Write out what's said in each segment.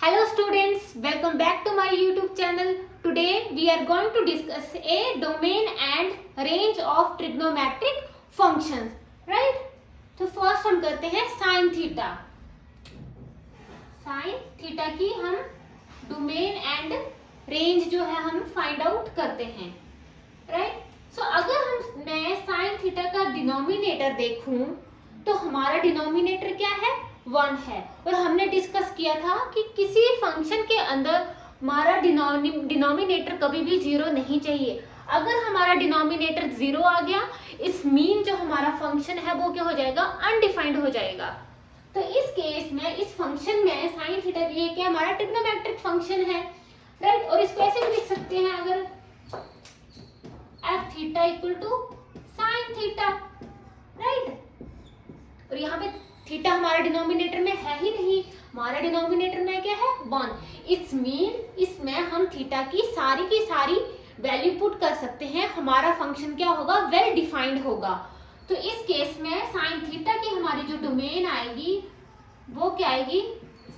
Hello students, welcome back to my YouTube channel. Today we are going to discuss a domain and range of trigonometric functions. Right? तो first हम करते हैं sin theta. Sin theta की हम domain and range जो है हम find out करते हैं. Right? So अगर मैं sin theta का denominator देखूं तो हमारा denominator क्या है? 1 है. और हमने डिस्कस किया था कि किसी फंक्शन के अंदर हमारा डिनोमिनेटर कभी भी 0 नहीं चाहिए. अगर हमारा डिनोमिनेटर 0 आ गया, इस मीन जो हमारा फंक्शन है वो क्या हो जाएगा? अनडिफाइंड हो जाएगा. तो इस केस में इस फंक्शन में साइन थीटा ये क्या हमारा ट्रिग्नोमेट्रिक फंक्शन है, राइट. और इसको ऐसे भी लिख सकते हैं अगर f theta equal to sine theta, right. और यहाँ पे थीटा हमारा डिनोमिनेटर में है ही नहीं, हमारा डिनोमिनेटर में क्या है? 1. इट्स मीन इसमें हम थीटा की सारी वैल्यू पुट कर सकते हैं. हमारा फंक्शन क्या होगा? वेल डिफाइंड होगा. तो इस केस में साइन थीटा की हमारी जो डोमेन आएगी वो क्या आएगी?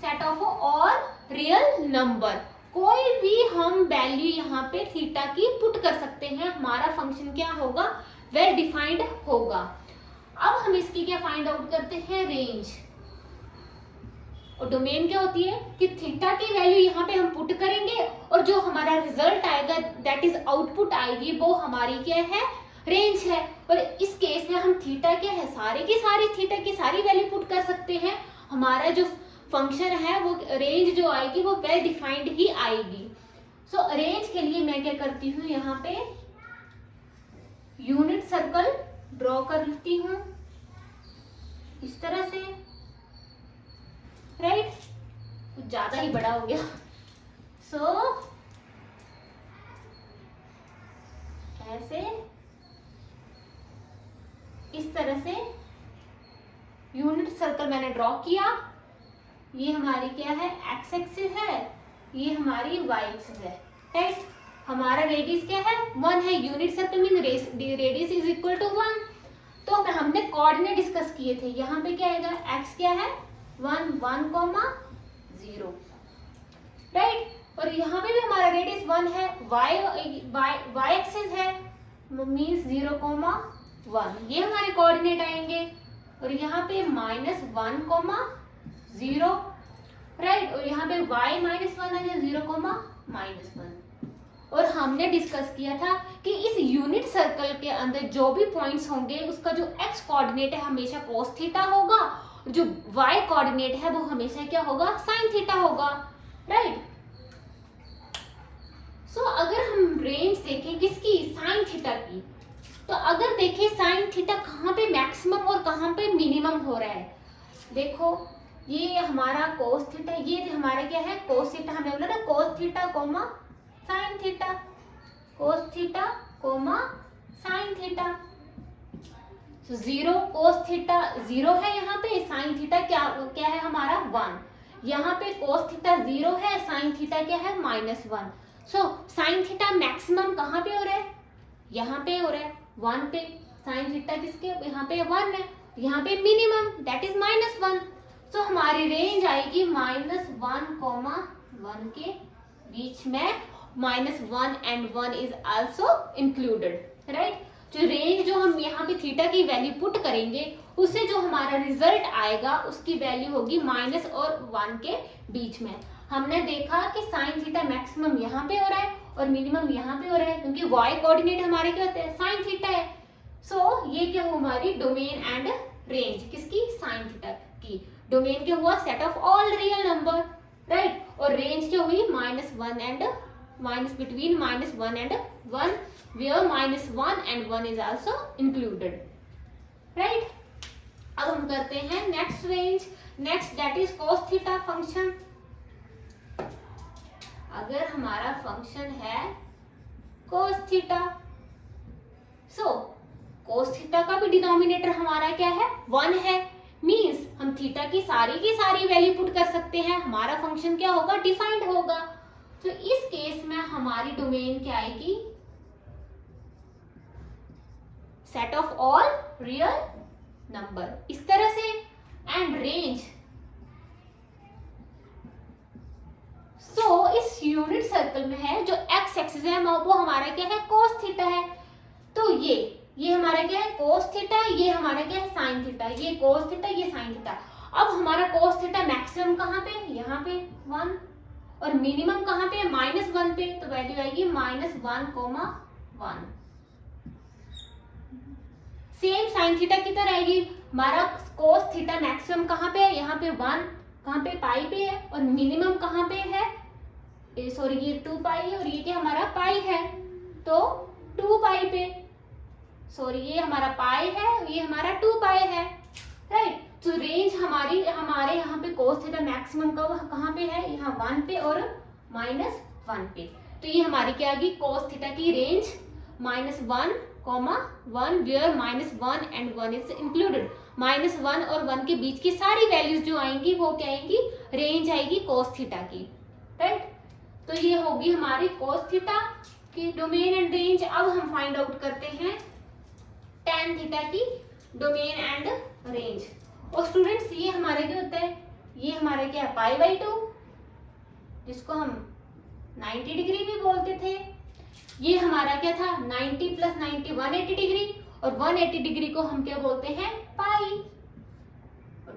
Set of all real number. कोई भी हम वैल्यू यहाँ पे थीटा की पुट कर सकते हैं. हमारा फंक्शन क्या होगा? वेल डिफाइंड होगा. अब हम इसकी क्या फाइंड आउट करते हैं? रेंज. और डोमेन क्या होती है कि थीटा की वैल्यू यहाँ पे हम पुट करेंगे और जो हमारा रिजल्ट आएगा दैट इज आउटपुट आएगी वो हमारी क्या है? रेंज है. और इस केस में हम थीटा क्या है? सारी की सारी थीटा की सारी वैल्यू पुट कर सकते हैं. हमारा जो फंक्शन है वो रेंज जो आएगी वो वेल डिफाइंड ही आएगी. सो रेंज के लिए मैं क्या करती हूँ, यहाँ पे यूनिट सर्कल ड्रॉ कर लेती हूँ इस तरह से, राइट. कुछ ज्यादा ही बड़ा हो गया. सो ऐसे इस तरह से यूनिट सर्कल मैंने ड्रॉ किया. ये हमारी क्या है? एक्स एक्सिस है, ये हमारी वाई एक्सिस है, राइट. हमारा रेडियस क्या है? 1 है. Unit circle mean radius is equal to 1. तो हमने कोऑर्डिनेट डिस्कस किए थे. यहाँ पे क्या आएगा? एक्स क्या है? 1 1 0, राइट. और यहाँ पे भी हमारा रेडियस 1 है. वाई एक्सिस है मीन्स 0 1. ये हमारे कोऑर्डिनेट आएंगे. और यहाँ पे -1 0, राइट. और यहाँ पे y -1 है 0 -1. और हमने डिस्कस किया था कि इस यूनिट सर्कल के अंदर जो भी पॉइंट्स होंगे उसका जो x कोऑर्डिनेट है हमेशा cos थीटा होगा, और जो y कोऑर्डिनेट है वो हमेशा क्या होगा? sin थीटा होगा, राइट. सो अगर हम रेंज देखें किसकी? sin थीटा की, तो अगर देखें sin थीटा कहाँ पे मैक्सिमम और कहाँ पे मिनिमम हो रहा है. देखो ये हमारा cos थीटा, ये हमारा क्या है? cos theta. हमने बोला ना cos theta coma sine theta, cos theta coma sine theta. 0 cos theta 0 है यहाँ पे. साइन थीटा क्या है हमारा? 1. यहाँ पे cos थीटा 0 है, साइन थीटा क्या है? -1. सो साइन थीटा मैक्सिमम कहाँ पे हो रहा है? यहाँ पे हो रहा है 1 पे. साइन थीटा किसके? यहाँ पे 1 है. यहाँ पे मिनिमम दैट इज -1. सो हमारी रेंज आएगी -1, 1 के बीच में. -1 and 1 is also included, right. जो रेंज जो हम यहाँ पे थीटा की वैल्यू पुट करेंगे उससे जो हमारा रिजल्ट आएगा उसकी वैल्यू होगी -1 और 1 के बीच में. हमने देखा कि साइन थीटा मैक्सिमम यहाँ पे हो रहा है और मिनिमम यहाँ पे हो रहा है क्योंकि y कोऑर्डिनेट हमारे क्या होते हैं? साइन थीटा है. सो ये क्या हुआ हमारी डोमेन एंड रेंज किसकी? साइन थीटा की. डोमेन क्या हुआ? Set of all real number, right. और रेंज क्या हुई? -1 and between -1 and 1 where -1 and 1 is also included, right. अब हम करते हैं next range. Next that is cos theta function. अगर हमारा फंक्शन है cos थीटा, सो cos थीटा का भी डिनोमिनेटर हमारा क्या है? 1 है. मींस हम थीटा की सारी वैल्यू पुट कर सकते हैं. हमारा फंक्शन क्या होगा? डिफाइंड होगा. तो इस केस में हमारी डोमेन क्या आएगी? Set of all real number इस तरह से. एंड रेंज सो इस यूनिट सर्कल में है जो एक्स एक्सिस है वो हमारा क्या है, cos थीटा है। तो ये हमारा क्या है, cos थीटा, ये हमारा क्या है, sin थीटा, ये cos थीटा, ये sin थीटा। अब हमारा cos थीटा मैक्सिमम कहाँ पे, यहाँ पे 1, और मिनिमम कहाँ पे, -1 पे, तो वैल्यू आएगी -1,1। सेम sin थीटा की तरह आएगी, हमारा cos थीटा मैक्सिमम कहाँ पे है, यहाँ पे 1, कहाँ पे, पाई पे है, और मिनिमम कहाँ पे है, सॉरी ये 2 पाई है, और ये क्या हमारा पाई है, तो 2 पाई पे, सॉरी ये हमारा पाई है, ये हमारा 2 पाई है, राइट। तो रेंज हमारे यहाँ पे cos थीटा मैक्सिमम कहाँ पे है, यहाँ 1 पे और -1 पे। तो ये हमारी क्या आ गई, cos थीटा की range -1, -1 where -1 and 1 is included. -1 और 1 के बीच की सारी वैल्यूज जो आएंगी वो क्या आएंगी, रेंज आएगी cos थीटा की, राइट। तो ये होगी हमारी cos थीटा की डोमेन एंड रेंज। अब हम फाइंड आउट करते हैं tan थीटा की डोमेन एंड रेंज। और स्टूडेंट्स ये हमारा क्या होता है, ये हमारा क्या है, π/2, जिसको हम 90 डिग्री भी बोलते थे। ये हमारा क्या था, 90 + 90 180 डिग्री, और 180 डिग्री को हम क्या बोलते हैं, पाई।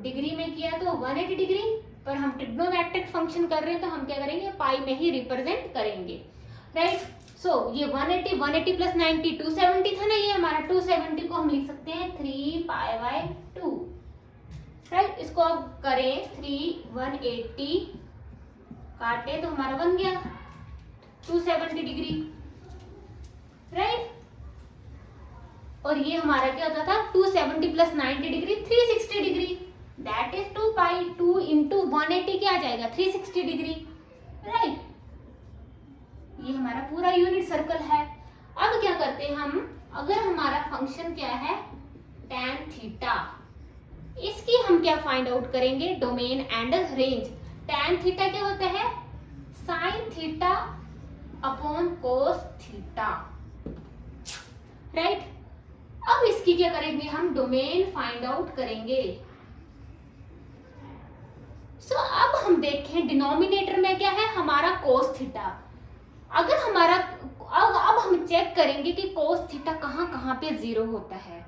डिग्री में किया तो 180 डिग्री, पर हम ट्रिग्नोमेट्रिक फंक्शन कर रहे हैं तो हम क्या करेंगे, पाई में ही रिप्रेजेंट करेंगे, राइट। सो ये 180 + 90 270 था ना, ये हमारा 270 को हम लिख सकते हैं 3π/2, राइट। इसको अब करें 3 180 काटे तो हमारा बन गया 270 डिग्री, राइट। और ये हमारा क्या होता था, 270 + 90 डिग्री 360 डिग्री, दैट इज 2 पाई। 2 × 180 क्या आ जाएगा, 360 डिग्री, राइट। ये हमारा पूरा यूनिट सर्कल है। अब क्या करते हैं हम, अगर हमारा फंक्शन क्या है, tan थीटा, इसकी हम क्या फाइंड आउट करेंगे, domain and range. tan theta क्या होता है, sin theta upon cos theta, right. अब इसकी क्या करेंगे हम, डोमेन फाइंड आउट करेंगे। सो अब हम देखें डिनोमिनेटर में क्या है, हमारा cos थीटा। अगर हमारा अब हम चेक करेंगे कि cos थीटा कहाँ पे 0 होता है,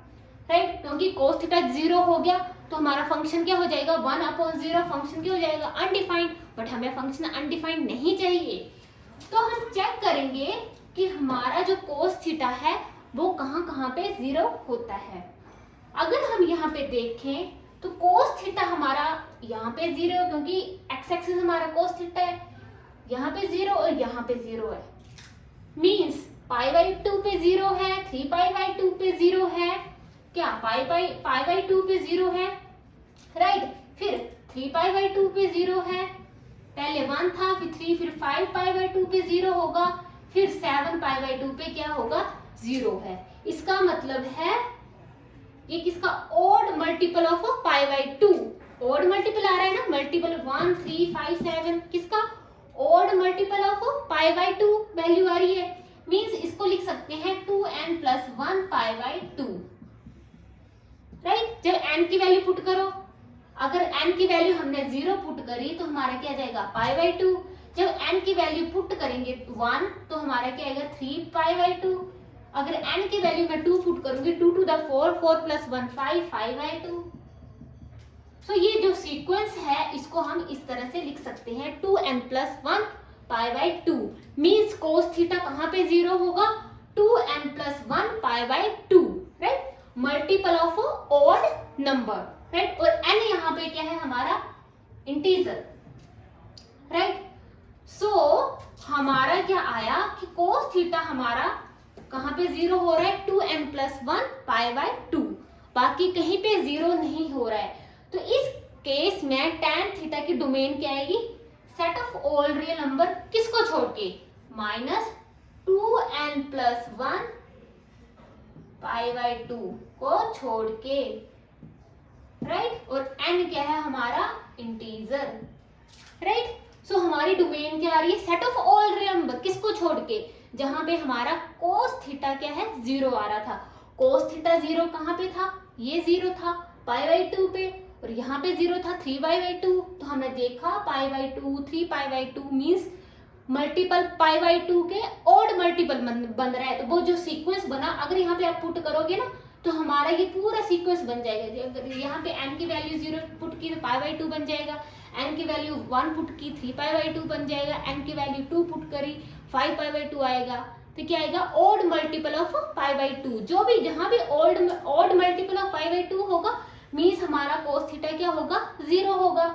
राइट। क्योंकि cos थीटा 0 हो गया तो हमारा फंक्शन क्या हो जाएगा, 1/0, फंक्शन क्या हो जाएगा, अनडिफाइंड। बट हमें फंक्शन अनडिफाइंड नहीं चाहिए, तो हम चेक करेंगे कि हमारा जो cos थीटा है वो कहाँ पे 0 होता है। अगर हम यहाँ पे देखें तो cos थीटा हमारा यहाँ पे 0, क्योंकि एक्स एक्सिस हमारा cos थीटा है, यहाँ पे 0 और यहाँ पे 0 है, मीन्स π/2 पे 0 है, 3π/2 पे 0 है, क्या π/2 पे 0 है, राइट। फिर 3π/2 पे 0 है, पहले 1 था, फिर 3, फिर 5π/2 पे 0 होगा, फिर 7π/2 पे क्या होगा, 0 है। इसका मतलब है ये किसका, odd multiple of π/2, odd multiple आ रहा है ना, मल्टीपल 1 3 5 7, किसका, ओड मल्टीपल ऑफ π/2 वैल्यू आ रही है, मींस इसको लिख सकते हैं 2n + 1 π/2, राइट। जब n की वैल्यू पुट करो, अगर n की वैल्यू हमने 0 पुट करी तो हमारा क्या जाएगा, π/2। जब n की वैल्यू पुट करेंगे 1 तो हमारा क्या आएगा, 3π/2। अगर n की वैल्यू मैं 2 पुट करूंगी, 2 to the 4, 4 + 1 5, 5/2। तो ये जो सीक्वेंस है इसको हम इस तरह से लिख सकते हैं, 2n + 1 π/2, मींस cos थीटा कहाँ पे 0 होगा, 2n + 1 π/2, right, multiple of odd number, right. और n यहाँ पे क्या है, हमारा इंटीजर, राइट। सो हमारा क्या आया कि cos थीटा हमारा कहाँ पे 0 हो रहा है, 2n + 1 π/2, बाकी कहीं पे 0 नहीं हो रहा है। तो इस केस में tan थीटा की डोमेन क्या आएगी, set of all real number, किसको छोड़ के, -2n + 1 π/2 को छोड़ के, राइट। और n क्या है, हमारा इंटीजर, राइट। सो हमारी डोमेन क्या आ रही है, set of all real number, किसको छोड़ के, जहां पे हमारा cos थीटा क्या है, 0 आ रहा था। cos थीटा 0 कहाँ पे था, ये 0 था π/2 पे, और यहाँ पे 0 था 3π/2, तो हमने देखा π/2 3π/2 मीन्स मल्टीपल π/2 के ऑड मल्टीपल बन रहा है। तो वो जो सीक्वेंस बना अगर यहाँ पे आप पुट करोगे ना तो हमारा ये पूरा सीक्वेंस बन जाएगा। अगर यहाँ पे n की वैल्यू 0 पुट की तो π/2 बन जाएगा, n की वैल्यू 1 पुट की 3π/2 बन जाएगा, n की वैल्यू 2 पुट करी 5π/2 आएगा। तो क्या आएगा ऑड मल्टीपल ऑफ π/2। जो भी जहां भी ऑड मल्टीपल ऑफ π/2 होगा मीन्स हमारा cos थीटा क्या होगा 0 होगा।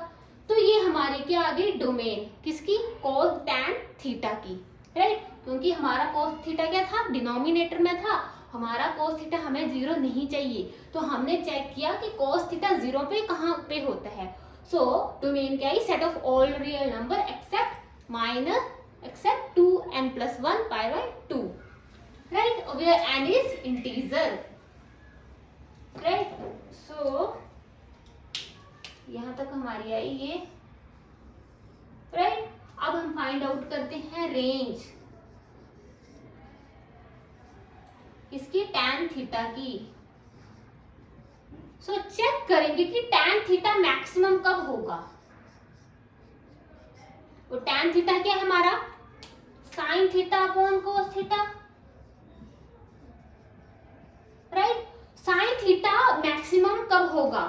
तो ये हमारे क्या आ गई डोमेन किसकी cos tan थीटा की, राइट। क्योंकि हमारा cos थीटा क्या था डिनोमिनेटर में था, हमारा cos थीटा हमें 0 नहीं चाहिए, तो हमने चेक किया कि cos थीटा 0 पे कहाँ पे होता है। सो डोमेन क्या है set of all real number except 2n+1 π/2, right, where n is integer, right। so यहाँ तक हमारी आई ये, राइट। अब हम फाइंड आउट करते हैं रेंज इसकी tan थीटा की। सो चेक करेंगे कि tan थीटा मैक्सिमम कब होगा। तो tan थीटा क्या है हमारा sin theta upon cos theta, right. sin theta maximum कब होगा,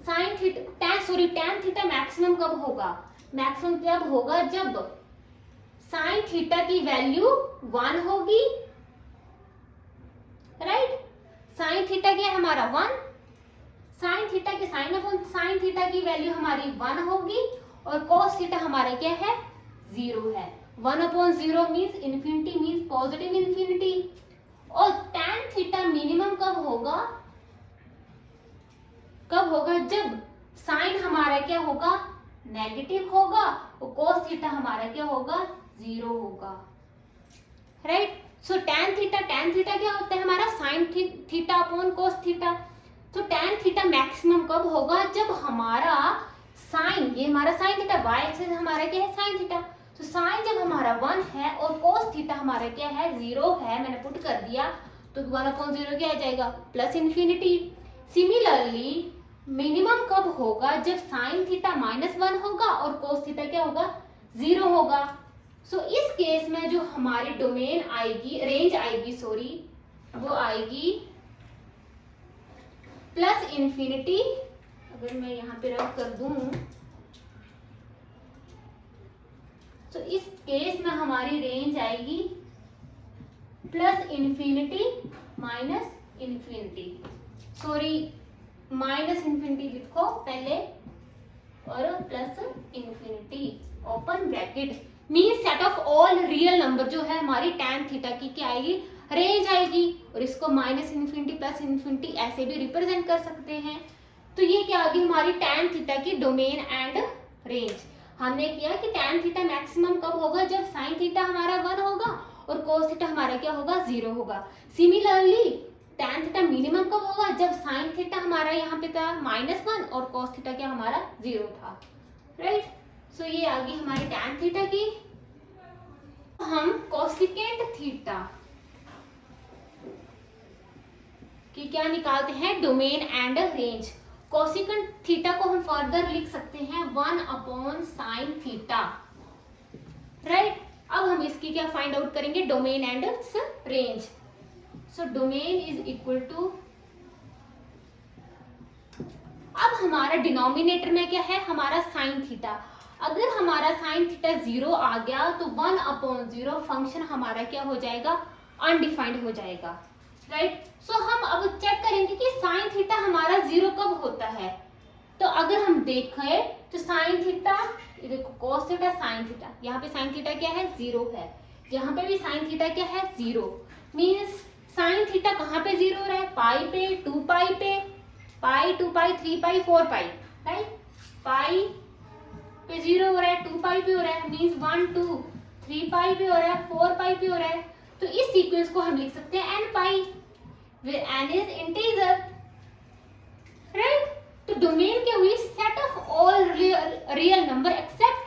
tan थीटा मैक्सिमम कब होगा, मैक्सिमम कब होगा जब sin थीटा की वैल्यू 1 होगी, राइट। sin थीटा क्या है हमारा 1, sin थीटा की sin थीटा की वैल्यू हमारी 1 होगी और cos थीटा हमारा क्या है 0 है। 1/0 means infinity means positive infinity. और tan थीटा मिनिमम कब होगा जब साइन हमारा क्या होगा नेगेटिव होगा और cos थीटा हमारा क्या होगा 0 होगा, राइट। सो tan थीटा क्या होता है हमारा sin theta upon cos theta. तो tan थीटा मैक्सिमम कब होगा जब हमारा साइन, ये हमारा sin थीटा, y एक्सिस हमारा क्या है sin थीटा। तो साइन जब हमारा 1 है और cos थीटा हमारा क्या है 0 है, मैंने पुट कर दिया, तो 1/0 क्या आ जाएगा प्लस इन्फिनिटी। सिमिलरली मिनिमम कब होगा जब साइन थीटा -1 होगा और cos थीटा क्या होगा 0 होगा। सो इस केस में जो हमारी डोमेन आएगी, रेंज आएगी सॉरी, वो आएगी प्लस इन्फिनिटी। अगर मैं यहाँ पे रब कर दूं तो इस केस में हमारी रेंज आएगी plus infinity minus infinity, sorry minus infinity लिखो पहले और plus infinity open bracket mean set of all real number जो है हमारी tan थीटा की क्या आएगी रेंज आएगी। और इसको माइनस इन्फिनिटी प्लस इन्फिनिटी ऐसे भी रिप्रेजेंट कर सकते हैं। तो ये क्या आ गई हमारी tan थीटा की डोमेन एंड रेंज। हमने किया कि tan थीटा मैक्सिमम कब होगा जब sin थीटा हमारा 1 होगा और cos थीटा हमारा क्या होगा 0 होगा। सिमिलरली tan थीटा मिनिमम कब होगा जब sin थीटा हमारा यहाँ पे था -1 और cos थीटा क्या हमारा 0 था, राइट। सो ये आ गई हमारी tan थीटा की। हम कोसिकेंट थीटा की क्या निकालते हैं domain and range. Cosecant theta को हम फर्दर लिख सकते हैं 1/sin थीटा, राइट। अब हम इसकी क्या फाइंड आउट करेंगे domain and range. So domain is equal to, अब हमारा डिनोमिनेटर में क्या है हमारा sin थीटा। अगर हमारा sin थीटा 0 आ गया तो 1/0 फंक्शन हमारा क्या हो जाएगा अनडिफाइंड हो जाएगा, राइट। सो हम अब चेक करेंगे कि sin थीटा हमारा 0 कब होता है। तो अगर हम देखें तो sin थीटा, देखो cos थीटा sin थीटा, यहाँ पे sin थीटा क्या है 0 है, यहाँ पे भी sin थीटा क्या है 0, मीन्स sin थीटा कहाँ पे 0 हो रहा है पाई पे 2 पाई पे, पाई 2 पाई 3 पाई 4 पाई, राइट। पाई पे 0 हो रहा है 2 पाई पे हो रहा है, मीन्स 1 2 3 पाई पे हो रहा है 4 पाई पे हो रहा है। तो इस सीक्वेंस को हम लिख सकते हैं n pi where n is integer, right। तो डोमेन क्या हुई set of all real number accept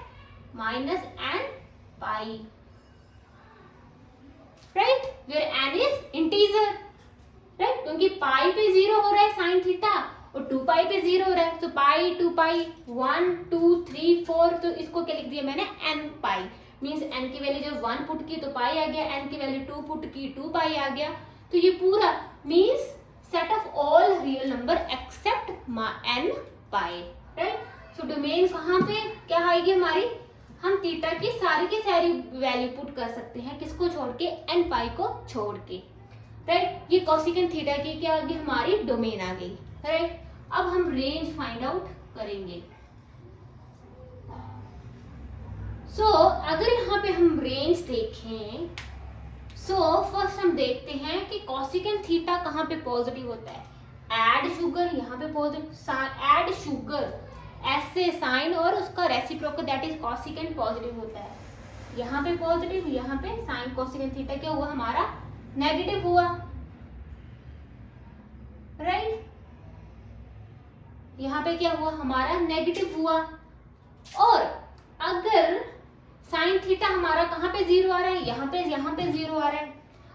-n pi, right, where n is integer, right. क्योंकि पाई पे 0 हो रहा है sin थीटा और 2 पाई पे 0 हो रहा है, तो पाई 2 पाई 1 2 3 4, तो इसको क्या लिख दिया मैंने n पाई, मीन्स n की वैल्यू जब 1 पुट की तो पाई आ गया, n की वैल्यू 2 पुट की 2 पाई आ गया। तो ये पूरा means set of all real number accept n pi, right. So domain कहाँ पे क्या आएगी हमारी, हम थीटा की सारी वैल्यू पुट कर सकते हैं, किसको छोड़ के, n पाई को छोड़ के, राइट। ये कोसेकेंट थीटा की क्या आ गई हमारी डोमेन आ गई, राइट। अब हम रेंज फाइंड आउट करेंगे। सो अगर यहाँ पे हम रेंज देखें, फर्स्ट हम देखते हैं कि कोसेकेंट थीटा कहाँ पे पॉजिटिव होता है, एड शुगर यहाँ पे पॉजिटिव, एड शुगर ऐसे साइन और उसका reciprocal that is cosecant positive होता है, यहाँ पे पॉजिटिव, यहाँ पे साइन कोसेकेंट थीटा क्या हुआ हमारा नेगेटिव हुआ, राइट। यहाँ पे क्या हुआ हमारा नेगेटिव हुआ। और अगर साइन थीटा हमारा कहाँ पे 0 आ रहा है, यहाँ पे 0 आ रहा है,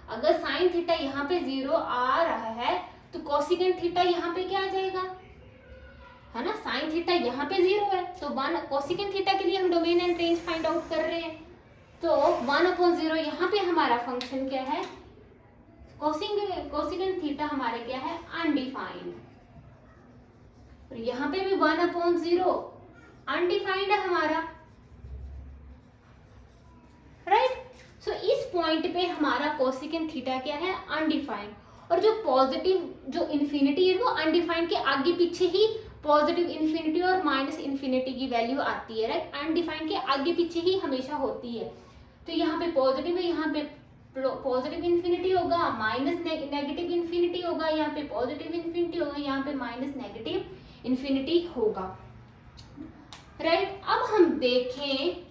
अगर साइन थीटा यहाँ पे 0 आ रहा है तो कोसेकेंट थीटा यहाँ पे क्या आ जाएगा, है ना, साइन थीटा यहाँ पे 0 है, तो 1 कोसेकेंट थीटा के लिए हम domain and range find out कर रहे हैं, तो 1/0 यहाँ पे हमारा फंक्शन क्या है, कोसेकेंट थीटा हमारे क्या है अनडिफाइंड, और यहाँ पे भी 1/0 अनडिफाइंड है हमारा, राइट। सो इस पॉइंट पे हमारा कोसेकेंट थीटा क्या है अनडिफाइंड, और जो पॉजिटिव जो इन्फिनिटी है वो अनडिफाइंड के आगे पीछे ही पॉजिटिव इन्फिनिटी और माइनस इन्फिनिटी की वैल्यू आती है, राइट। अनडिफाइंड के आगे पीछे ही हमेशा होती है, तो यहाँ पे पॉजिटिव है, यहाँ पे पॉजिटिव इन्फिनिटी होगा, माइनस नेगेटिव इन्फिनिटी होगा, यहाँ पे पॉजिटिव इन्फिनिटी होगा, यहाँ पे माइनस नेगेटिव इन्फिनिटी होगा, राइट। अब हम देखें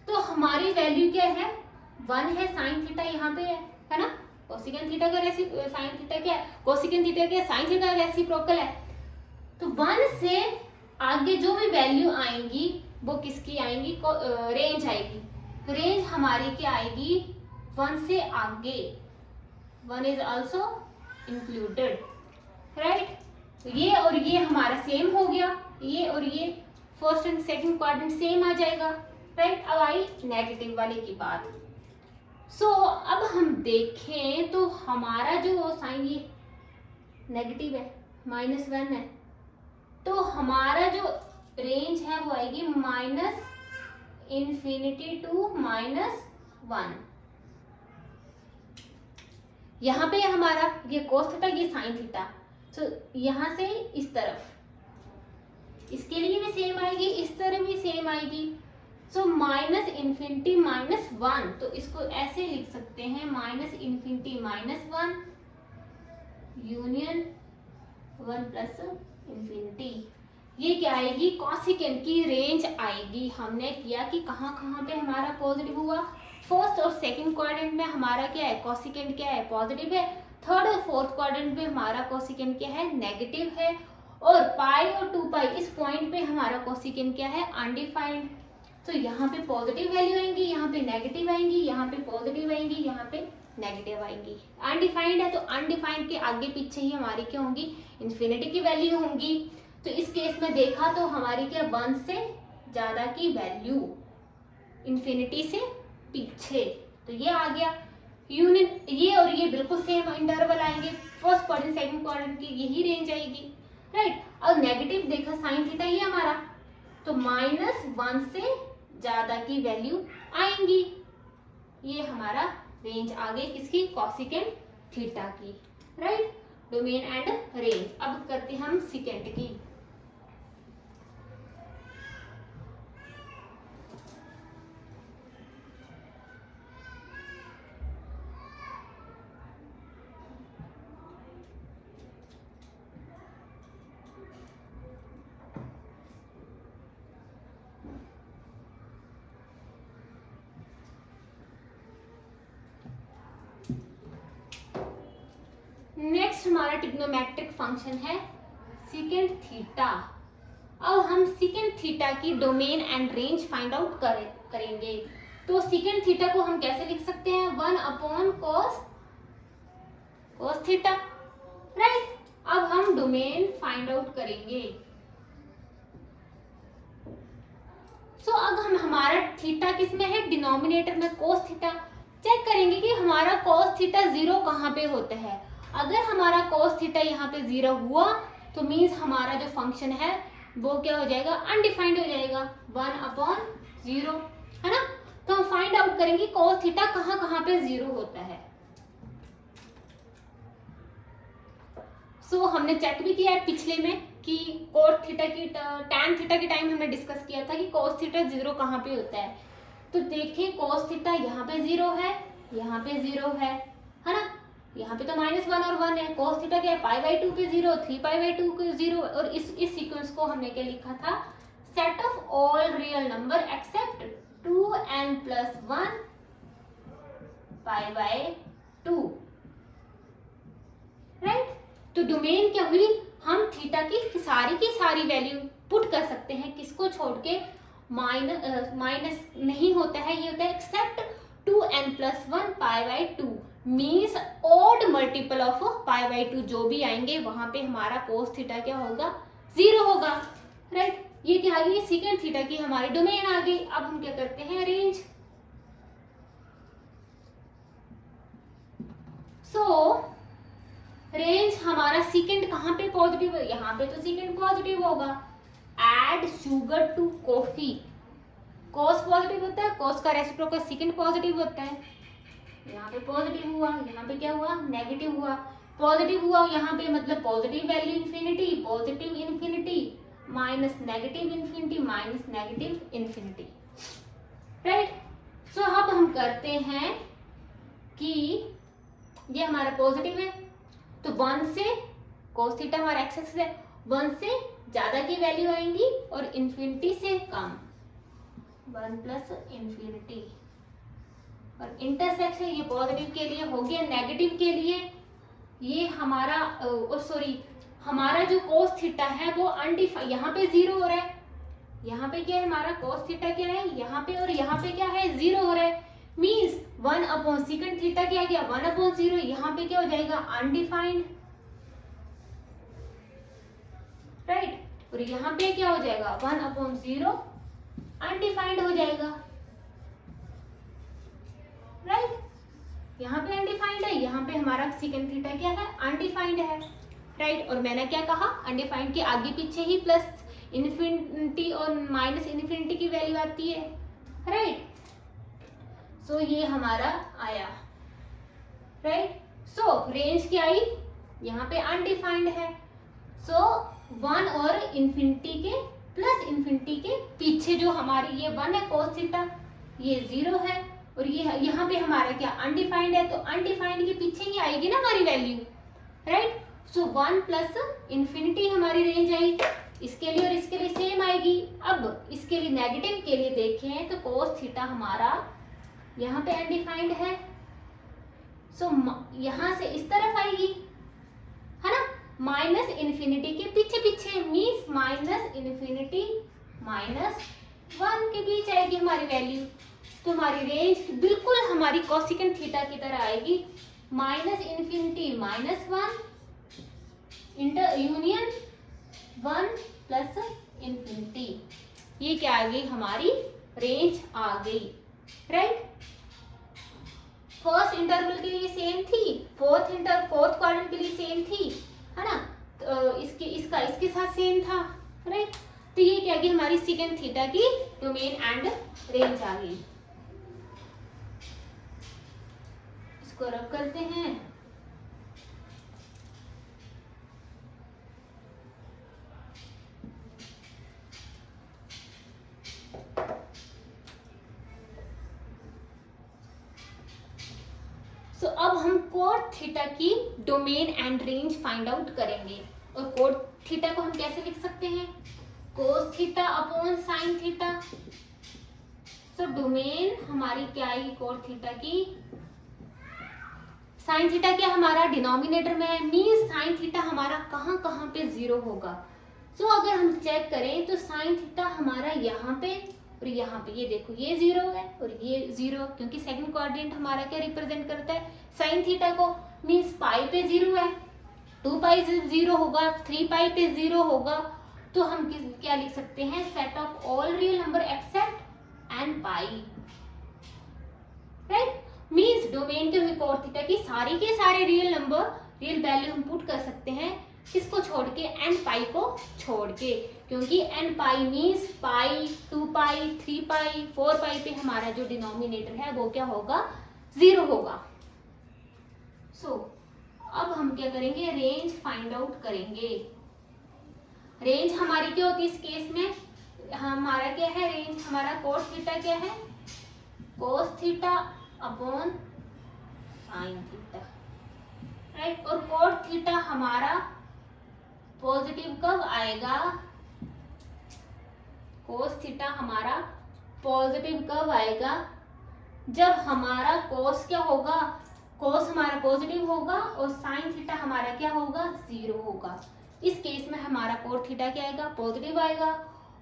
तो हमारी वैल्यू क्या है 1 है, साइन थीटा यहाँ पे है ना, कोसेकेंट थीटा का साइन थीटा क्या है, कोसेकेंट थीटा क्या साइन थीटा का रेसिप्रोकल है, तो 1 से आगे जो भी वैल्यू आएंगी वो किसकी आएंगी, रेंज आएगी, रेंज हमारी क्या आएगी 1 से आगे, 1 इज आल्सो इंक्लूडेड, राइट। तो ये और ये हमारा सेम हो गया, ये और ये first and second quadrant same आ जाएगा, राइट। अब आई नेगेटिव वाले की बात। अब हम देखें तो हमारा जो साइन ये नेगेटिव है, -1 है, तो हमारा जो रेंज है वो आएगी -∞ टू -1। यहाँ पे हमारा ये कोस थीटा, ये साइन थीटा, तो यहाँ से इस तरफ इसके लिए भी सेम आएगी, इस तरफ भी सेम आएगी, सो -∞ -1, तो इसको ऐसे लिख सकते हैं -∞ -1 यूनियन 1 प्लस इन्फिनिटी। ये क्या आएगी कोसेकेंट की रेंज आएगी। हमने किया कि कहाँ कहाँ पे हमारा पॉजिटिव हुआ, फर्स्ट और सेकंड क्वाड्रेंट में हमारा क्या है कोसेकेंट क्या है पॉजिटिव है, थर्ड और फोर्थ क्वाड्रेंट में हमारा कोसेकेंट क्या है नेगेटिव है, और पाई और 2 पाई इस पॉइंट पे हमारा कोसेकेंट क्या है अनडिफाइंड। तो यहाँ पे पॉजिटिव वैल्यू आएंगी, यहाँ पे नेगेटिव आएंगी, यहाँ पे पॉजिटिव आएंगी, यहाँ पे नेगेटिव आएंगी। अनडिफाइंड है तो अनडिफाइंड के आगे पीछे ही हमारी क्या होंगी इन्फिनिटी की वैल्यू होंगी। तो इस केस में देखा तो हमारी क्या 1 से ज्यादा की वैल्यू इन्फिनिटी से पीछे, तो ये आ गया यूनिट। ये और ये बिल्कुल सेम इंटरवल आएंगे, फर्स्ट क्वाड्रेंट सेकंड क्वाड्रेंट की यही रेंज आएगी, राइट। और नेगेटिव देखा साइन थीटा ये हमारा, तो -1 से ज्यादा की वैल्यू आएंगी। ये हमारा रेंज आ गई किसकी कोसेकेंट थीटा की, राइट। Domain and range. अब करते हैं हम सेकेंड की। नेक्स्ट हमारा ट्रिग्नोमेट्रिक फंक्शन है सेकेंट थीटा। अब हम सेकेंट थीटा की domain and range find out करेंगे। तो सेकेंट थीटा को हम कैसे लिख सकते हैं 1/cos थीटा, राइट। अब हम डोमेन फाइंड आउट करेंगे। सो अब हम हमारा थीटा किस में है, डिनोमिनेटर में कोस थीटा। चेक करेंगे कि हमारा कोस थीटा 0 कहाँ पे होता है। अगर हमारा कोस थीटा यहाँ पे 0 हुआ तो मीन्स हमारा जो फंक्शन है वो क्या हो जाएगा, अनडिफाइंड हो जाएगा, 1/0, है ना। तो हम फाइंड आउट करेंगे कोस थीटा कहाँ कहाँ पे 0 होता है। सो हमने चेक भी किया है पिछले में कि कोस थीटा की टैन थीटा के टाइम हमने डिस्कस किया था कि कोस थीटा 0 कहाँ पे होता है। तो देखिए कोस थीटा यहाँ पे 0 है, यहाँ पे 0 है ना। यहाँ पे तो -1 और 1 है। कोस थीटा क्या है, π/2 पे 0, 3π/2 पे 0। और इस सीक्वेंस को हमने क्या लिखा था, set of all real number except 2n + 1 π/2, right. तो डोमेन क्या हुई, हम थीटा की सारी वैल्यू पुट कर सकते हैं, किसको छोड़ के, माइनस नहीं होता है, ये होता है except 2n + 1 π/2 means odd multiple of π/2 जो भी आएंगे वहां पे हमारा कोस थीटा क्या होगा, 0 होगा, राइट। ये क्या आ गई, सीकेंड थीटा की हमारी डोमेन आ गई। अब हम क्या करते हैं, रेंज। रेंज हमारा सीकेंड कहाँ पे पॉजिटिव है, यहाँ पे तो सीकेंड पॉजिटिव होगा। Add sugar to coffee, cos positive होता है, कॉस का रेसिप्रोकल सीकेंड पॉजिटिव होता है। यहाँ पे पॉजिटिव हुआ, यहाँ पे क्या हुआ, नेगेटिव हुआ। पॉजिटिव हुआ यहाँ पे मतलब positive value infinity, positive infinity, minus negative infinity, minus negative infinity, right. So अब हम करते हैं कि ये हमारा पॉजिटिव है तो 1 से cos थीटा हमारा एक्स एक्सिस है, 1 से ज्यादा की वैल्यू आएंगी और इंफिनिटी से कम, 1 + इंफिनिटी। और इंटरसेक्शन ये पॉजिटिव के लिए हो गया, नेगेटिव के लिए ये हमारा हमारा जो cos थीटा है वो अनडिफाइंड, यहाँ पे 0 हो रहा है, यहाँ पे क्या है हमारा cos थीटा क्या है यहाँ पे, और यहाँ पे क्या है 0 हो रहा है। मीन्स 1/secant थीटा क्या गया, 1/0। यहाँ पे क्या हो जाएगा, अनडिफाइंड, राइट। और यहाँ पे क्या हो जाएगा, 1/0 अनडिफाइंड हो जाएगा, राइट। यहाँ पे अनडिफाइंड है, यहाँ पे हमारा सेकंड थीटा क्या है, अनडिफाइंड है, राइट। और मैंने क्या कहा, अनडिफाइंड के आगे पीछे ही प्लस इन्फिनिटी और माइनस इन्फिनिटी की वैल्यू आती है, राइट। सो ये हमारा आया, राइट। सो रेंज क्या आई, यहाँ पे अनडिफाइंड है। सो 1 और इंफिनिटी के प्लस इंफिनिटी के पीछे जो हमारी ये 1 है cos थीटा, ये 0 है, और ये यहाँ पे हमारा क्या अनडिफाइंड है, तो अनडिफाइंड के पीछे ही आएगी ना हमारी वैल्यू, राइट। सो 1 + इंफिनिटी हमारी रेंज आई, इसके लिए और इसके लिए सेम आएगी। अब इसके लिए नेगेटिव के लिए देखें तो cos थीटा हमारा यहाँ पे अनडिफाइंड है, सो यहाँ से इस तरफ आएगी, है ना, माइनस इन्फिनिटी के पीछे पीछे, मीन्स माइनस इन्फिनिटी -1 के बीच आएगी हमारी वैल्यू। तो हमारी रेंज बिल्कुल हमारी कोसिकेंट थीटा की तरह आएगी, minus infinity -1 inter union 1 + infinity. ये क्या आ गई, हमारी रेंज आ गई, राइट। फर्स्ट इंटरवल के लिए सेम थी, फोर्थ क्वाड्रेंट के लिए सेम थी, है ना। तो इसके साथ सेम था, राइट। तो ये क्या गई, हमारी सेकंड थीटा की डोमेन एंड रेंज आ गई। इसको रब करते हैं। सो अब हम कोट थीटा की domain and range find out करेंगे। और कोट थीटा को हम कैसे लिख सकते हैं, cos theta upon sine theta. So domain हमारी क्या आएगी कोट थीटा की, साइन थीटा क्या हमारा डिनोमिनेटर में है, मीन्स साइन थीटा हमारा कहाँ कहाँ पे 0 होगा। सो अगर हम चेक करें तो साइन थीटा हमारा यहाँ पे और यहाँ पे, ये देखो ये 0 है और ये 0, क्योंकि सेकंड क्वाड्रेंट हमारा क्या रिप्रेजेंट करता है, साइन थीटा को, मीन्स पाई पे 0 है, 2 पाई से 0 होगा, 3 पाई पे 0 होगा, तो हम क्या लिख सकते हैं, set of all real number accept n pi, right. Means domain के हुई cos थीटा की सारी के सारे रियल नंबर, रियल वैल्यू हम पुट कर सकते हैं, किसको छोड़ के, n पाई को छोड़ के, क्योंकि n पाई मीन्स पाई, 2 पाई, 3 पाई, 4 पाई पे हमारा जो डिनोमिनेटर है वो क्या होगा, 0 होगा। सो अब हम क्या करेंगे, रेंज फाइंड आउट करेंगे। रेंज हमारी क्या होती है इस केस में, हमारा क्या है रेंज, हमारा cos थीटा क्या है, cos theta upon sin theta, right. और cot थीटा हमारा पॉजिटिव कब आएगा, cos थीटा हमारा पॉजिटिव कब आएगा, जब हमारा cos क्या होगा, cos हमारा पॉजिटिव होगा और sin थीटा हमारा क्या होगा, 0 होगा। इस केस में हमारा cot थीटा क्या आएगा, पॉजिटिव आएगा।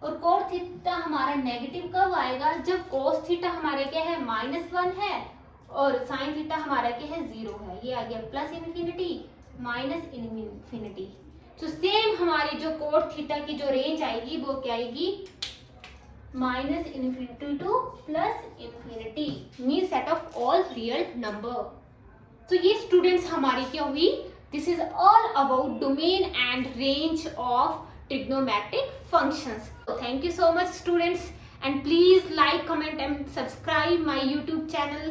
और cot थीटा हमारा नेगेटिव कब आएगा, जब cos थीटा हमारे क्या है, -1 है और sin थीटा हमारा क्या है, 0 है। ये आ गया प्लस इन्फिनिटी माइनस इन्फिनिटी। तो सेम हमारी जो cot थीटा की जो रेंज आएगी वो क्या आएगी, minus infinity two plus infinity, mean set of all real number. तो ये स्टूडेंट्स हमारी क्या हुई, this is all about domain and range of trigonometric functions. So thank you so much students, and please like, comment and subscribe my YouTube channel.